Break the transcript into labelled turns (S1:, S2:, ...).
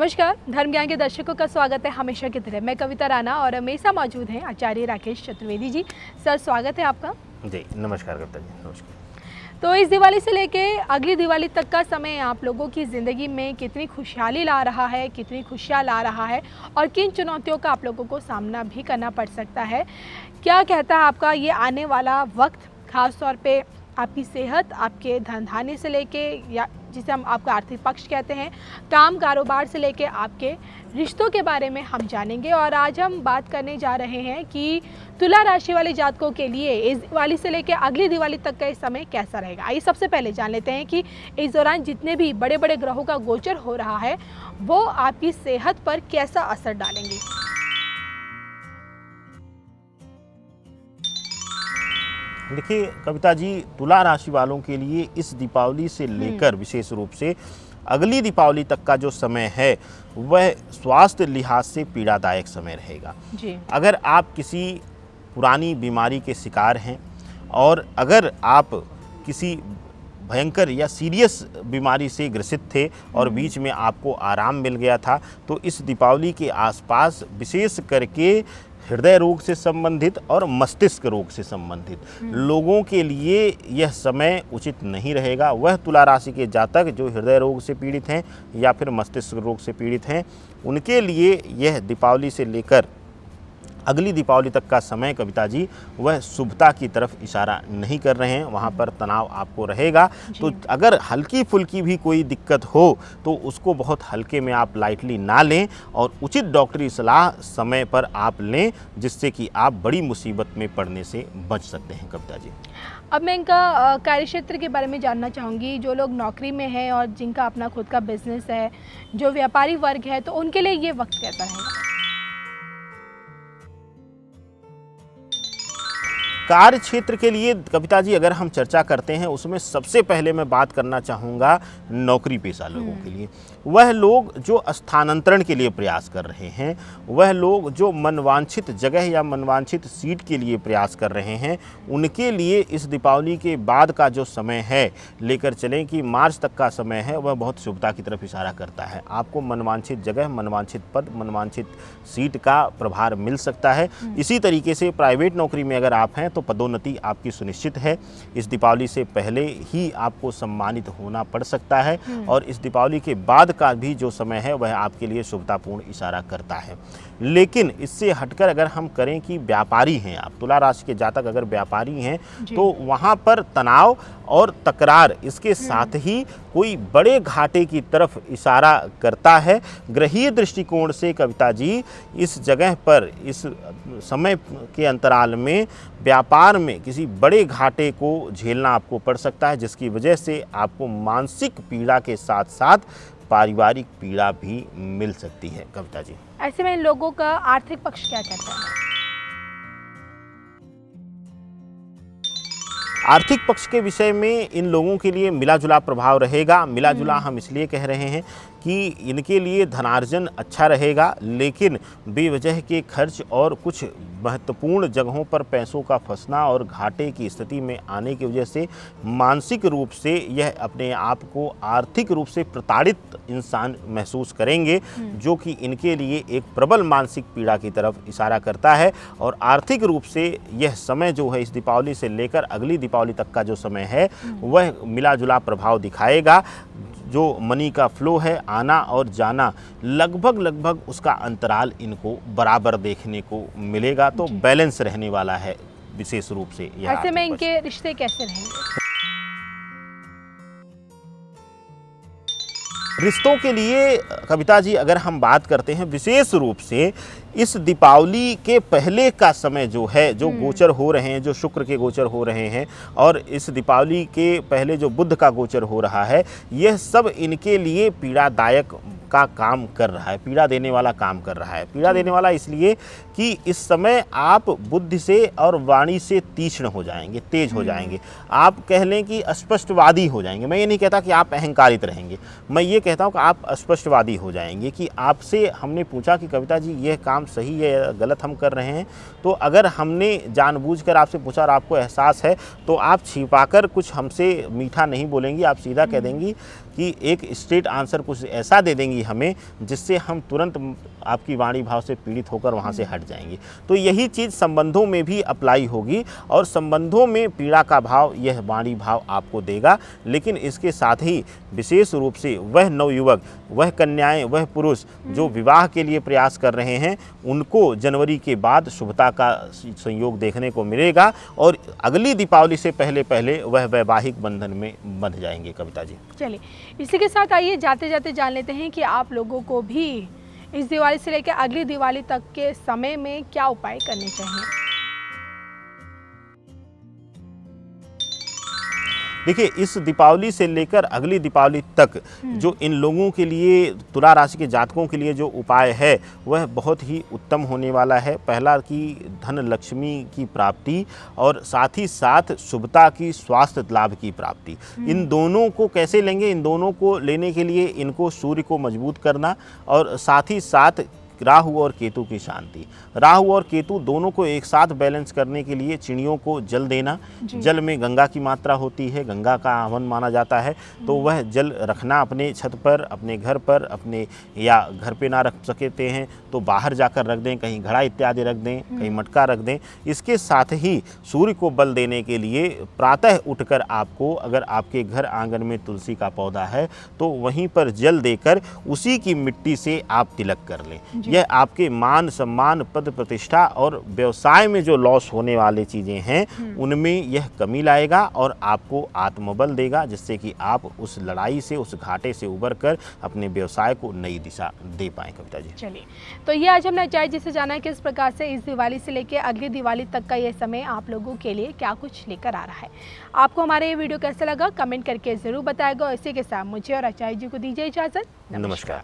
S1: नमस्कार, धर्म ज्ञान के दर्शकों का स्वागत है हमेशा की तरह। मैं कविता राणा और हमेशा मौजूद हैं आचार्य राकेश चतुर्वेदी जी। सर, स्वागत है आपका।
S2: जी नमस्कार कविता जी, नमस्कार।
S1: तो इस दिवाली से लेके अगली दिवाली तक का समय आप लोगों की ज़िंदगी में कितनी खुशहाली ला रहा है, कितनी खुशियाँ ला रहा है और किन चुनौतियों का आप लोगों को सामना भी करना पड़ सकता है? क्या कहता है आपका ये आने वाला वक्त, ख़ास तौर पे आपकी सेहत, आपके धन धान्य से लेके या जिसे हम आपका आर्थिक पक्ष कहते हैं, काम कारोबार से लेके आपके रिश्तों के बारे में हम जानेंगे। और आज हम बात करने जा रहे हैं कि तुला राशि वाले जातकों के लिए इस दिवाली से लेके अगली दिवाली तक का इस समय कैसा रहेगा। आइए सबसे पहले जान लेते हैं कि इस दौरान जितने भी बड़े बड़े ग्रहों का गोचर हो रहा है वो आपकी सेहत पर कैसा असर डालेंगे।
S2: देखिए कविता जी, तुला राशि वालों के लिए इस दीपावली से लेकर विशेष रूप से अगली दीपावली तक का जो समय है वह स्वास्थ्य लिहाज से पीड़ादायक समय रहेगा
S1: जी।
S2: अगर आप किसी पुरानी बीमारी के शिकार हैं और अगर आप किसी भयंकर या सीरियस बीमारी से ग्रसित थे और बीच में आपको आराम मिल गया था, तो इस दीपावली के आसपास विशेष करके हृदय रोग से संबंधित और मस्तिष्क रोग से संबंधित लोगों के लिए यह समय उचित नहीं रहेगा। वह तुला राशि के जातक जो हृदय रोग से पीड़ित हैं या फिर मस्तिष्क रोग से पीड़ित हैं, उनके लिए यह दीपावली से लेकर अगली दीपावली तक का समय कविता जी वह शुभता की तरफ इशारा नहीं कर रहे हैं। वहाँ पर तनाव आपको रहेगा। तो अगर हल्की फुल्की भी कोई दिक्कत हो तो उसको बहुत हल्के में आप लाइटली ना लें और उचित डॉक्टरी सलाह समय पर आप लें, जिससे कि आप बड़ी मुसीबत में पड़ने से बच सकते हैं कविता जी।
S1: अब मैं इनका कार्यक्षेत्र के बारे में जानना चाहूँगी। जो लोग नौकरी में हैं और जिनका अपना खुद का बिजनेस है, जो व्यापारी वर्ग है, तो उनके लिए ये वक्त कैसा रहेगा?
S2: कार्य क्षेत्र के लिए कविता जी अगर हम चर्चा करते हैं, उसमें सबसे पहले मैं बात करना चाहूँगा नौकरी पेशा लोगों के लिए। वह लोग जो स्थानांतरण के लिए प्रयास कर रहे हैं, वह लोग जो मनवांछित जगह या मनवांछित सीट के लिए प्रयास कर रहे हैं, उनके लिए इस दीपावली के बाद का जो समय है, लेकर चलें कि मार्च तक का समय है, वह बहुत शुभता की तरफ इशारा करता है। आपको मनवांछित जगह, मनवांछित पद, मनवांछित सीट का प्रभार मिल सकता है। इसी तरीके से प्राइवेट नौकरी में अगर आप हैं तो पदोन्नति आपकी सुनिश्चित है। इस दीपावली से पहले ही आपको सम्मानित होना पड़ सकता है और इस दीपावली के बाद का भी जो समय है वह आपके लिए शुभतापूर्ण इशारा करता है। लेकिन इससे हटकर अगर हम करें कि व्यापारी हैं आप, तुला राशि के जातक अगर व्यापारी हैं, तो वहाँ पर तनाव और तकरार इसके साथ ही कोई बड़े घाटे की तरफ इशारा करता है। ग्रहीय दृष्टिकोण से कविता जी इस जगह पर इस समय के अंतराल में व्यापार में किसी बड़े घाटे को झेलना आपको पड़ सकता है, जिसकी वजह से आपको मानसिक पीड़ा के साथ साथ पारिवारिक पीड़ा भी मिल सकती है कविता जी।
S1: ऐसे में इन लोगों का आर्थिक पक्ष क्या कहता है?
S2: आर्थिक पक्ष के विषय में इन लोगों के लिए मिला जुला प्रभाव रहेगा। मिला जुला हम इसलिए कह रहे हैं कि इनके लिए धनार्जन अच्छा रहेगा, लेकिन बेवजह के खर्च और कुछ महत्वपूर्ण जगहों पर पैसों का फंसना और घाटे की स्थिति में आने की वजह से मानसिक रूप से यह अपने आप को आर्थिक रूप से प्रताड़ित इंसान महसूस करेंगे, जो कि इनके लिए एक प्रबल मानसिक पीड़ा की तरफ इशारा करता है। और आर्थिक रूप से यह समय जो है इस दीपावली से लेकर अगली दीपावली तक का जो समय है वह मिला जुला प्रभाव दिखाएगा। जो मनी का फ्लो है, आना और जाना, लगभग उसका अंतराल इनको बराबर देखने को मिलेगा। तो बैलेंस रहने वाला है विशेष रूप से।
S1: ऐसे में इनके रिश्ते कैसे रहेंगे?
S2: रिश्तों के लिए कविता जी अगर हम बात करते हैं, विशेष रूप से इस दीपावली के पहले का समय जो है, जो गोचर हो रहे हैं, जो शुक्र के गोचर हो रहे हैं और इस दीपावली के पहले जो बुध का गोचर हो रहा है, यह सब इनके लिए पीड़ादायक का काम कर रहा है, पीड़ा देने वाला काम कर रहा है। पीड़ा देने वाला इसलिए कि इस समय आप बुद्धि से और वाणी से तीक्ष्ण हो जाएंगे, तेज हो जाएंगे। आप कह लें कि स्पष्टवादी हो जाएंगे। मैं ये नहीं कहता कि आप अहंकारित रहेंगे, मैं ये कहता हूँ कि आप स्पष्टवादी हो जाएंगे कि आपसे हमने पूछा कि कविता जी यह काम सही है या गलत हम कर रहे हैं, तो अगर हमने जानबूझकर आपसे पूछा और आपको एहसास है तो आप छिपाकर कुछ हमसे मीठा नहीं बोलेंगी, आप सीधा कह देंगी कि एक स्ट्रेट आंसर कुछ ऐसा दे देंगी हमें जिससे हम तुरंत आपकी वाणी भाव से पीड़ित होकर वहाँ से हट जाएंगे। तो यही चीज़ संबंधों में भी अप्लाई होगी और संबंधों में पीड़ा का भाव यह वाणी भाव आपको देगा। लेकिन इसके साथ ही विशेष रूप से वह नवयुवक, वह कन्याएं, वह पुरुष जो विवाह के लिए प्रयास कर रहे हैं उनको जनवरी के बाद शुभता का संयोग देखने को मिलेगा और अगली दीपावली से पहले पहले वह वैवाहिक बंधन में बंध जाएंगे। कविता जी,
S1: चलिए इसी के साथ आइए जाते जाते जान लेते हैं कि आप लोगों को भी इस दिवाली से लेकर अगली दिवाली तक के समय में क्या उपाय करने चाहिए।
S2: देखिए, इस दीपावली से लेकर अगली दीपावली तक जो इन लोगों के लिए, तुला राशि के जातकों के लिए जो उपाय है वह बहुत ही उत्तम होने वाला है। पहला कि धन लक्ष्मी की प्राप्ति और साथ ही साथ शुभता की, स्वास्थ्य लाभ की प्राप्ति। इन दोनों को कैसे लेंगे? इन दोनों को लेने के लिए इनको सूर्य को मजबूत करना और साथ ही साथ राहु और केतु की शांति। राहु और केतु दोनों को एक साथ बैलेंस करने के लिए चिड़ियों को जल देना। जल में गंगा की मात्रा होती है, गंगा का आह्वान माना जाता है, तो वह जल रखना अपने छत पर, अपने घर पर, अपने या घर पे ना रख सकते हैं तो बाहर जाकर रख दें, कहीं घड़ा इत्यादि रख दें, कहीं मटका रख दें। इसके साथ ही सूर्य को बल देने के लिए प्रातः उठकर आपको, अगर आपके घर आंगन में तुलसी का पौधा है तो वहीं पर जल देकर उसी की मिट्टी से आप तिलक कर लें। यह आपके मान सम्मान, पद प्रतिष्ठा और व्यवसाय में जो लॉस होने वाली चीज़ें हैं उनमें यह कमी लाएगा और आपको आत्मबल देगा, जिससे कि आप उस लड़ाई से, उस घाटे से उबर कर अपने व्यवसाय को नई दिशा दे पाएँ। कविता जी,
S1: चलिए तो ये आज हमने अचाई जी से जाना है किस प्रकार से इस दिवाली से लेकर अगली दिवाली तक का ये समय आप लोगों के लिए क्या कुछ लेकर आ रहा है। आपको हमारा ये वीडियो कैसा लगा कमेंट करके ज़रूर बताएगा। इसी के साथ मुझे और अचाई जी को दीजिए इजाज़त।
S2: नमस्कार।